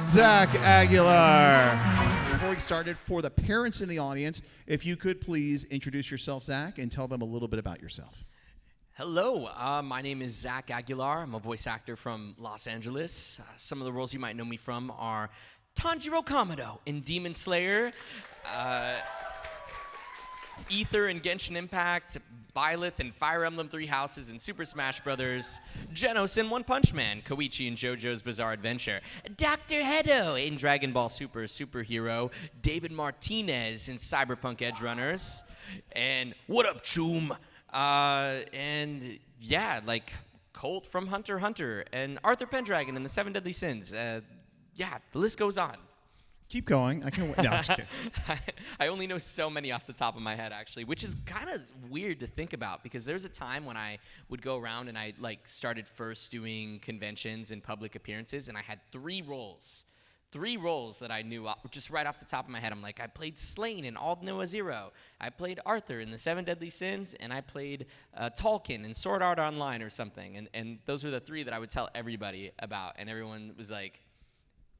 Zach Aguilar. Before we started, for the parents in the audience, if you could please introduce yourself, Zach, and tell them a little bit about yourself. Hello, my name is Zach Aguilar. I'm a voice actor from Los Angeles. Some of the roles you might know me from are Tanjiro Kamado in Demon Slayer, Ether in Genshin Impact, Byleth in Fire Emblem Three Houses and Super Smash Bros., Genos in One Punch Man, Koichi in JoJo's Bizarre Adventure, Dr. Hedo in Dragon Ball Super Superhero, David Martinez in Cyberpunk Edgerunners, and what up, Choom? And yeah, like Colt from Hunter x Hunter, and Arthur Pendragon in the Seven Deadly Sins. Yeah, the list goes on. Keep going. I can. No, I'm just kidding. I only know so many off the top of my head, actually, which is kind of weird to think about because there's a time when I would go around and I started first doing conventions and public appearances, and I had three roles that I knew just right off the top of my head. I'm like, I played Slain in Ald Noah Zero, I played Arthur in the Seven Deadly Sins, and I played Tolkien in Sword Art Online or something. And those were the three that I would tell everybody about, and everyone was like,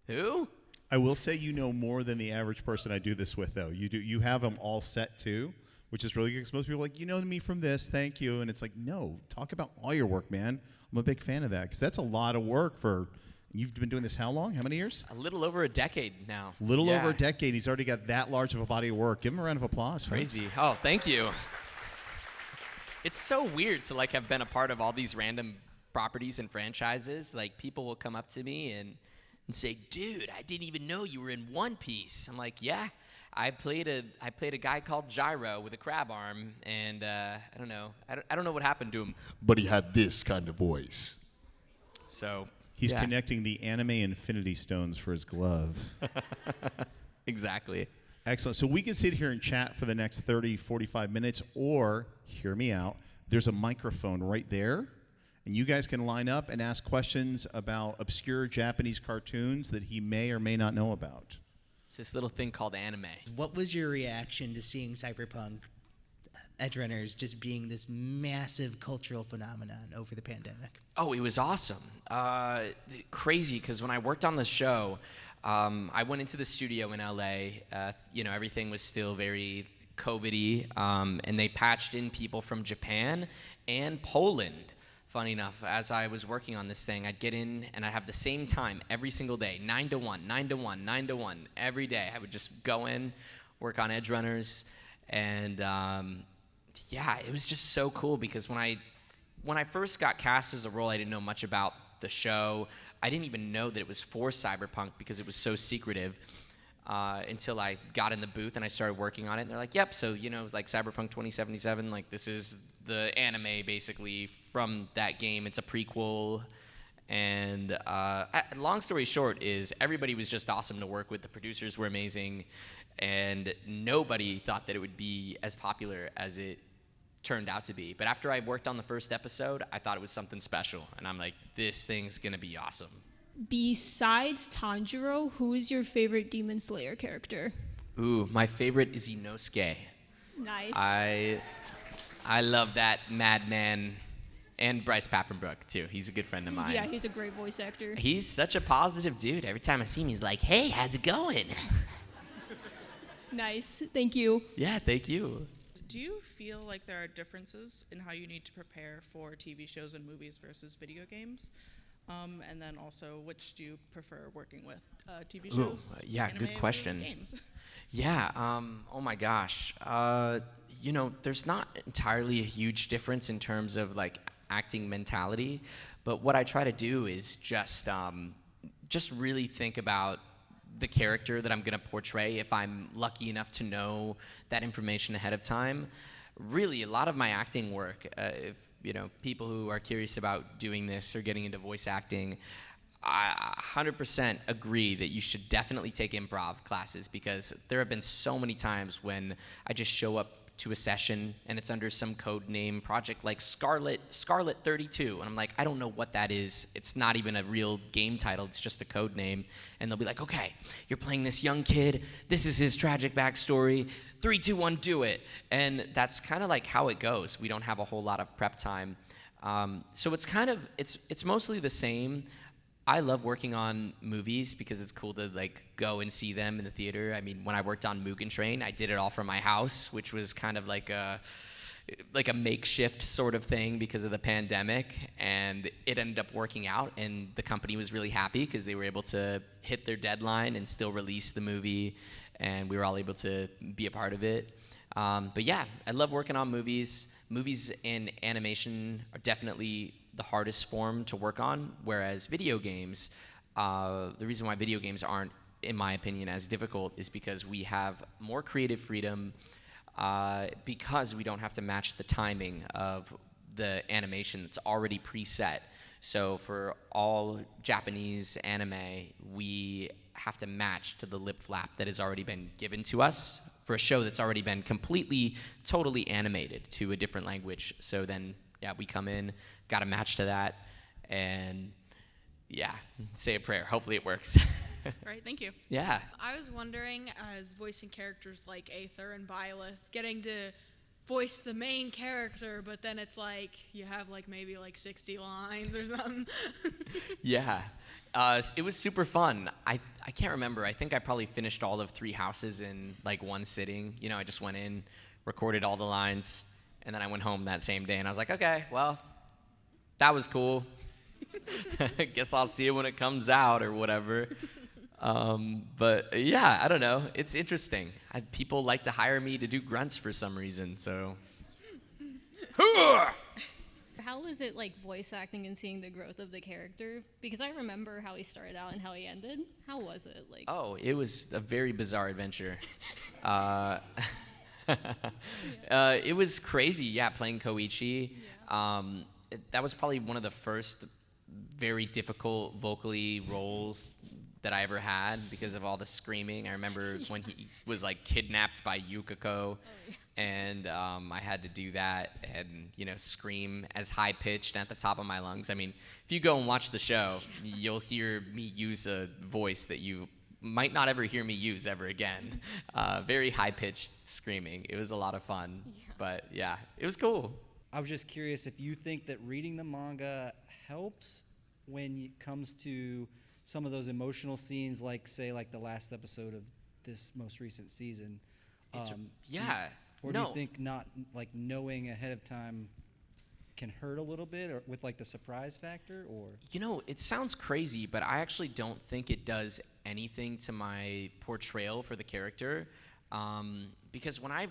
who? I will say you know more than the average person I do this with, though. You have them all set, too, which is really good because most people are like, you know me from this, thank you. And it's like, no, talk about all your work, man. I'm a big fan of that because that's a lot of work for, you've been doing this how long? How many years? A little over a decade now. Over a decade. He's already got that large of a body of work. Give him a round of applause. Crazy. Oh, thank you. It's so weird to have been a part of all these random properties and franchises. Like, people will come up to me and say, dude, I didn't even know you were in One Piece. I'm like, yeah, I played a guy called Gyro with a crab arm, and I don't know what happened to him, but he had this kind of voice. So he's connecting the anime Infinity Stones for his glove. Exactly. Excellent. So we can sit here and chat for the next 30, 45 minutes, or hear me out. There's a microphone right there. And you guys can line up and ask questions about obscure Japanese cartoons that he may or may not know about. It's this little thing called anime. What was your reaction to seeing Cyberpunk Edgerunners just being this massive cultural phenomenon over the pandemic? Oh, it was awesome. Crazy, because when I worked on the show, I went into the studio in LA. Everything was still very COVID-y, and they patched in people from Japan and Poland. Funny enough, as I was working on this thing, I'd get in and I'd have the same time every single day, 9 to 1, 9 to 1, 9 to 1, every day. I would just go in, work on Edgerunners, and it was just so cool because when I first got cast as the role, I didn't know much about the show. I didn't even know that it was for Cyberpunk because it was so secretive until I got in the booth and I started working on it. And they're like, yep, so, Cyberpunk 2077, this is the anime basically from that game. It's a prequel, and long story short is everybody was just awesome to work with. The producers were amazing, and nobody thought that it would be as popular as it turned out to be. But after I worked on the first episode, I thought it was something special, and I'm like, this thing's gonna be awesome. Besides Tanjiro, who is your favorite Demon Slayer character? Ooh, my favorite is Inosuke. Nice. I love that madman, and Bryce Papenbrook, too. He's a good friend of mine. Yeah, he's a great voice actor. He's such a positive dude. Every time I see him, he's like, hey, how's it going? Nice. Thank you. Yeah, thank you. Do you feel like there are differences in how you need to prepare for TV shows and movies versus video games? And then also, which do you prefer working with? TV shows? Anime, good question. Games? Yeah, oh my gosh. There's not entirely a huge difference in terms of acting mentality, but what I try to do is just really think about the character that I'm gonna portray if I'm lucky enough to know that information ahead of time. Really, a lot of my acting work, if people who are curious about doing this or getting into voice acting, I 100% agree that you should definitely take improv classes because there have been so many times when I just show up to a session and it's under some code name project like Scarlet 32, and I'm like, I don't know what that is. It's not even a real game title. It's just a code name. And they'll be like, okay, you're playing this young kid. This is his tragic backstory. 3, 2, 1, do it. And that's kind of like how it goes. We don't have a whole lot of prep time. So it's kind of, it's mostly the same. I love working on movies because it's cool to like go and see them in the theater. I mean, when I worked on Mugen Train, I did it all from my house, which was kind of like a makeshift sort of thing because of the pandemic, and it ended up working out, and the company was really happy because they were able to hit their deadline and still release the movie, and we were all able to be a part of it. But yeah, I love working on movies. Movies and animation are definitely the hardest form to work on, whereas video games, the reason why video games aren't, in my opinion, as difficult is because we have more creative freedom, because we don't have to match the timing of the animation that's already preset. So for all Japanese anime, we have to match to the lip flap that has already been given to us for a show that's already been completely, totally animated to a different language. So then, yeah, we come in, got to match to that, and yeah, say a prayer. Hopefully it works. All right, thank you. Yeah. I was wondering, as voicing characters like Aether and Byleth, getting to voice the main character, but then it's like you have like maybe like 60 lines or something. Yeah. It was super fun. I can't remember. I think I probably finished all of 3 houses in like one sitting. You know, I just went in, recorded all the lines, and then I went home that same day, and I was like, okay, well, that was cool. Guess I'll see it when it comes out or whatever. But yeah, I don't know. It's interesting. People like to hire me to do grunts for some reason, so. How was it like voice acting and seeing the growth of the character? Because I remember how he started out and how he ended. How was it like? Oh, it was a very bizarre adventure. It was crazy, yeah, playing Koichi. That was probably one of the first very difficult vocally roles that I ever had because of all the screaming. I remember when he was like kidnapped by Yukiko, and I had to do that and, you know, scream as high pitched at the top of my lungs. I mean, if you go and watch the show, you'll hear me use a voice that you might not ever hear me use ever again. Very high pitched screaming. It was a lot of fun, but yeah, it was cool. I was just curious if you think that reading the manga helps when it comes to some of those emotional scenes, like say like the last episode of this most recent season. Yeah. Or do you think not like knowing ahead of time can hurt a little bit, or with like the surprise factor, or? You know, it sounds crazy, but I actually don't think it does anything to my portrayal for the character. Because when I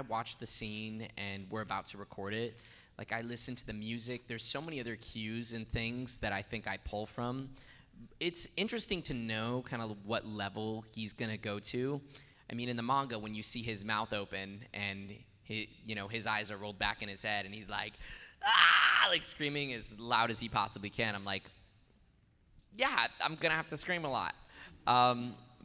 watch the scene and we're about to record it, like I listen to the music, there's so many other cues and things that I think I pull from. It's interesting to know kind of what level he's gonna go to. I mean, in the manga, when you see his mouth open and his eyes are rolled back in his head and he's like, ah, like screaming as loud as he possibly can, I'm like, yeah, I'm gonna have to scream a lot.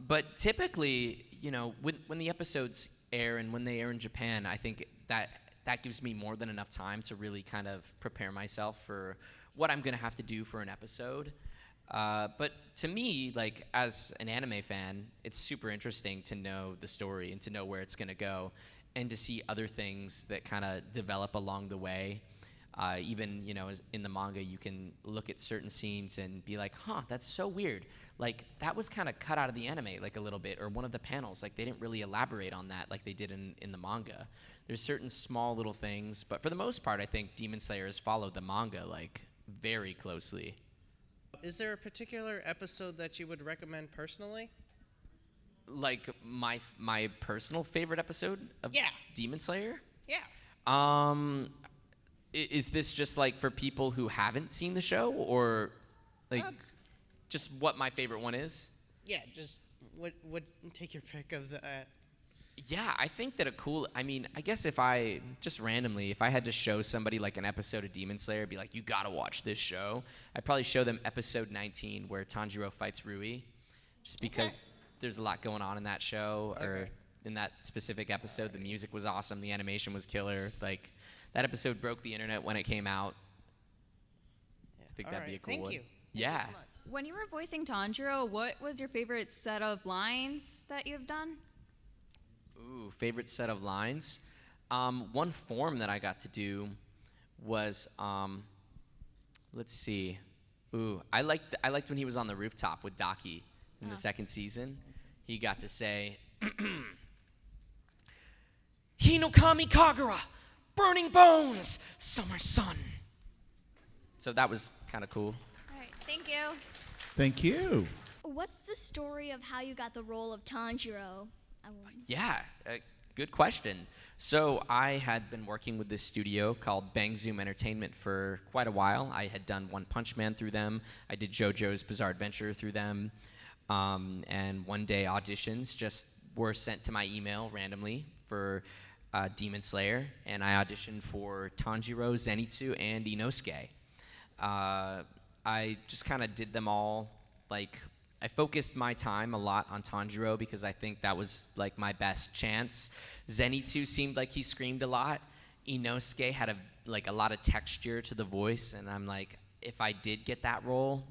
But typically, you know, when the episodes air and when they air in Japan, I think that gives me more than enough time to really kind of prepare myself for what I'm gonna have to do for an episode. But to me, like as an anime fan, it's super interesting to know the story and to know where it's gonna go, and to see other things that kind of develop along the way. Even, you know, as in the manga, you can look at certain scenes and be like, huh, that's so weird. Like, that was kind of cut out of the anime, like, a little bit, or one of the panels. Like, they didn't really elaborate on that like they did in the manga. There's certain small little things, but for the most part, I think Demon Slayer has followed the manga, like, very closely. Is there a particular episode that you would recommend personally? Like, my personal favorite episode of Demon Slayer? Yeah. Is this just, like, for people who haven't seen the show, or, like... just what my favorite one is? Yeah, just what take your pick of that. Yeah, I think that I guess if I had to show somebody like an episode of Demon Slayer, be like, you gotta watch this show, I'd probably show them episode 19 where Tanjiro fights Rui, just because there's a lot going on in that show, or in that specific episode. The music was awesome, the animation was killer, like, that episode broke the internet when it came out. I think that'd be a cool one. Thank you. Yeah. Thank you so much. When you were voicing Tanjiro, what was your favorite set of lines that you've done? Ooh, favorite set of lines? One form that I got to do was, let's see. Ooh, I liked when he was on the rooftop with Daki in the second season. He got to say, Hinokami Kagura, burning bones, summer sun. So that was kind of cool. All right, thank you. Thank you. What's the story of how you got the role of Tanjiro? Yeah, good question. So I had been working with this studio called Bang Zoom Entertainment for quite a while. I had done One Punch Man through them. I did JoJo's Bizarre Adventure through them. And one day auditions just were sent to my email randomly for Demon Slayer. And I auditioned for Tanjiro, Zenitsu, and Inosuke. I just kind of did them all. Like, I focused my time a lot on Tanjiro because I think that was like my best chance. Zenitsu seemed like he screamed a lot. Inosuke had a lot of texture to the voice, and I'm like, if I did get that role,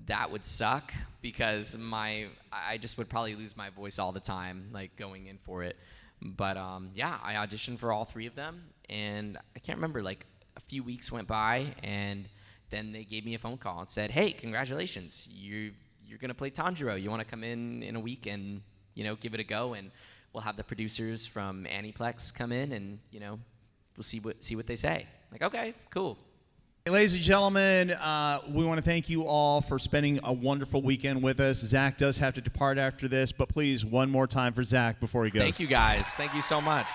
that would suck because I just would probably lose my voice all the time, like going in for it. But yeah, I auditioned for all three of them, and I can't remember, like a few weeks went by, and then they gave me a phone call and said, hey, congratulations, you're gonna play Tanjiro. You wanna come in a week and, give it a go, and we'll have the producers from Aniplex come in and, we'll see what they say. Like, okay, cool. Hey, ladies and gentlemen, we want to thank you all for spending a wonderful weekend with us. Zach does have to depart after this, but please, one more time for Zach before he goes. Thank you, guys. Thank you so much.